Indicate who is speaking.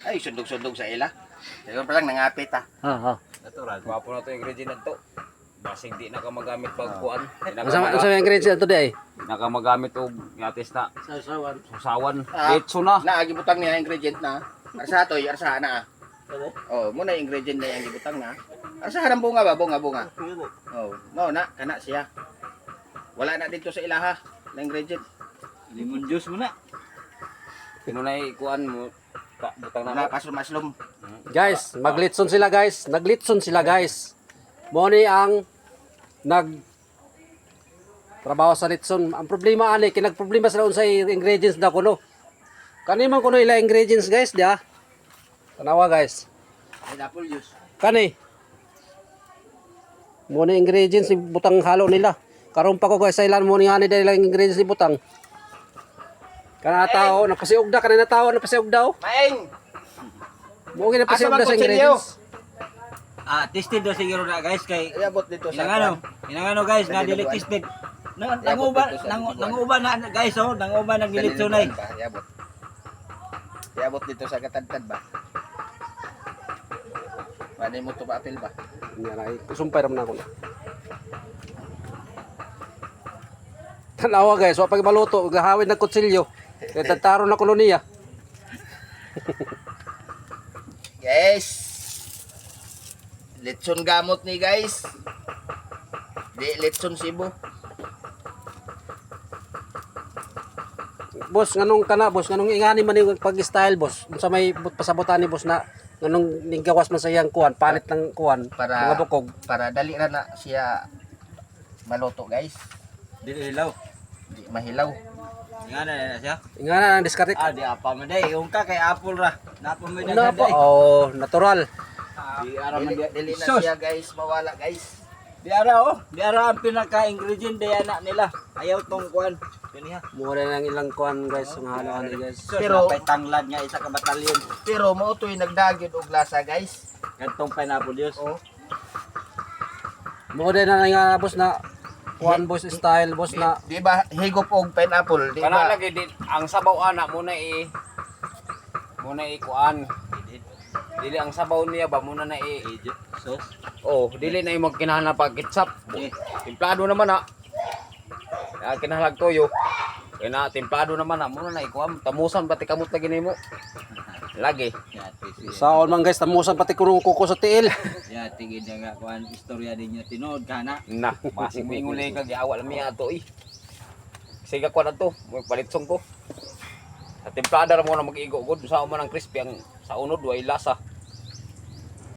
Speaker 1: Ay, sundog-sundog sa ila. Siguro pa lang nangapit ha.
Speaker 2: Oo.
Speaker 3: Natural. Gwapo na to yung ingredient na to. Basig di na ka magamit pagkuan.
Speaker 2: Unsa may ingredients today?
Speaker 3: Nakamagamit og yatis na
Speaker 2: Sasawan.
Speaker 3: susawan.
Speaker 1: Ah.
Speaker 3: Ditso na.
Speaker 1: Naagibutang niya ingredient na. Arsa to, arsa na. Oh, muna yung ingredient na yung gibutang na. Arsa ng bunga ba? Bunga. Oh, no na, kana siya. Wala na dito sa ilaha na ingredient.
Speaker 3: Lemon juice mo na. Pinunay kuan mo. Butang na.
Speaker 1: Wala paslum-aslum.
Speaker 2: Guys, maglitson sila guys. Naglitson sila guys. Mo ni ang trabaho sa litson. Ang problema ani kinagproblema sila unsay ingredients na kuno. Kani man kuno ila ingredients guys, di ha? Tanawa guys.
Speaker 1: Pineapple juice.
Speaker 2: Kani. Mo ni ingredients butang halo nila. Karon pa ko guys sa ilan mo ni ani dahil lang ingredients butang. Kana tao napasiog da kanina tao napasiog daw.
Speaker 1: Maing!
Speaker 2: Mo gina pasiog
Speaker 1: Asa man
Speaker 2: da sa
Speaker 1: kutsilyo?
Speaker 2: ingredients.
Speaker 4: Tested daw siguro na guys kay
Speaker 1: Iabot dito sa
Speaker 4: inangano guys na dili tested. Nanguba na guys oh, nanguba nang dilitsunay.
Speaker 1: Iabot. Iabot dito sa katadtad ba? Pwede mo to ba apil ba?
Speaker 2: Yan ay sumpay ram na ko. Tanawa guys, wa pag maluto, gahawid ng kutsilyo. Kay tagtaro na koloniya.
Speaker 1: Guys. Litson gamot ni guys. Di litson Cebu.
Speaker 2: Boss, nganong kana boss, nganong ingani man yung pag-style boss. Unsa may pasabotan ni boss na nganong ninggawas man sa iyang kuan, palit ng kuan,
Speaker 1: Para-
Speaker 2: mga bukog.
Speaker 1: Para dali ra na siya maluto guys.
Speaker 4: Dili ilaw.
Speaker 1: Di mahilaw.
Speaker 4: Ingana na siya.
Speaker 2: Ingana ang diskarte.
Speaker 4: Di apa man day, yung ka kay apple ra. Napa mo
Speaker 2: Ano
Speaker 4: day.
Speaker 2: pa? Oh, natural.
Speaker 4: Di ara man
Speaker 1: Dili na
Speaker 4: Sus!
Speaker 1: siya guys mawala guys.
Speaker 4: Di ara oh, di ara ang pinaka-ingredient day ana nila. Ayaw tong kuan. Kani ha.
Speaker 2: Mura na ang ilang kuan guys, ang halo ani guys.
Speaker 1: Pero-
Speaker 4: Pero pay tanglad nga isa ka batalyon.
Speaker 1: Pero mao to'y nagdagyod og lasa guys.
Speaker 4: Kantong pineapple juice.
Speaker 1: Oh.
Speaker 2: Mura na nga boss na kuan boss style boss na
Speaker 1: Di ba higop og pineapple, di
Speaker 3: Kana
Speaker 1: ba?
Speaker 3: lagi din ang sabaw ana muna kuan. Dili ang sabaw niya ba muna na
Speaker 4: Sauce.
Speaker 3: Oh, dili na imong kinahanglan pag ketchup. Timplado naman na. Kinahanglan toyo. Kaya na timplado naman na muna na ikuan tamusan pati kamot lagi nimo. Lagi.
Speaker 2: saon man guys, tamusan pati kurong kuko sa tiil.
Speaker 4: Ya tingin nga kuan istorya ninyo tinod kana.
Speaker 3: Na, masig mo ingulay kag giawal miya ato eh. Sige ko na to, magpalitsong ko. At timplada ra mo na mag-igo gud sa man ang crispy ang sa unod way lasa.